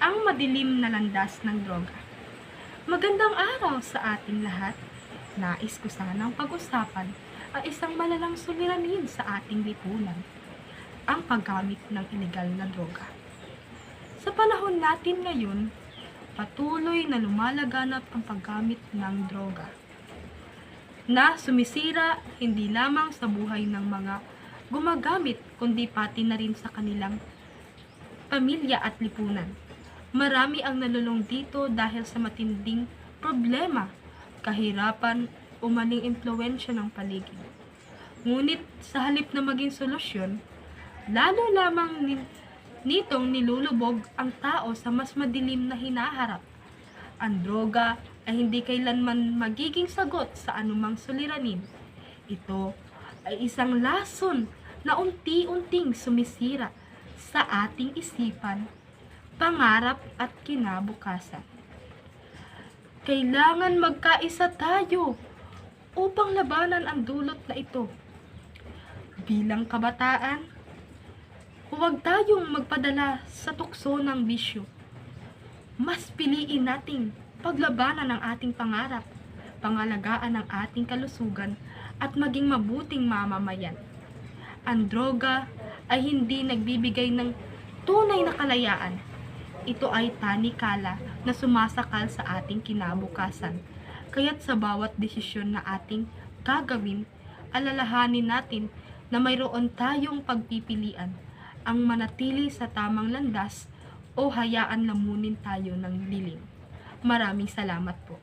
ang madilim na landas ng droga. Magandang araw sa ating lahat. Nais ko sanang pag-usapan ang isang malalang suliranin sa ating lipunan, ang paggamit ng ilegal na droga. Sa panahon natin ngayon, patuloy na lumalaganap ang paggamit ng droga na sumisira hindi lamang sa buhay ng mga gumagamit kundi pati na rin sa kanilang pamilya at lipunan. Marami ang nalulung dito dahil sa matinding problema, kahirapan o maling impluwensya ng paligid. Ngunit sa halip na maging solusyon, lalo lamang nitong nilulubog ang tao sa mas madilim na hinaharap. Ang droga ay hindi kailanman magiging sagot sa anumang suliranin. Ito ay isang lason na unti-unting sumisira sa ating isipan, pangarap at kinabukasan. Kailangan magkaisa tayo upang labanan ang dulot na ito. Bilang kabataan, huwag tayong magpadala sa tukso ng bisyo. Mas piliin nating paglabanan ang ating pangarap, pangalagaan ang ating kalusugan at maging mabuting mamamayan. Ang droga ay hindi nagbibigay ng tunay na kalayaan. Ito ay tanikala na sumasakal sa ating kinabukasan. Kaya't sa bawat desisyon na ating gagawin, alalahanin natin na mayroon tayong pagpipilian, ang manatili sa tamang landas o hayaan lamunin tayo ng dilim. Maraming salamat po.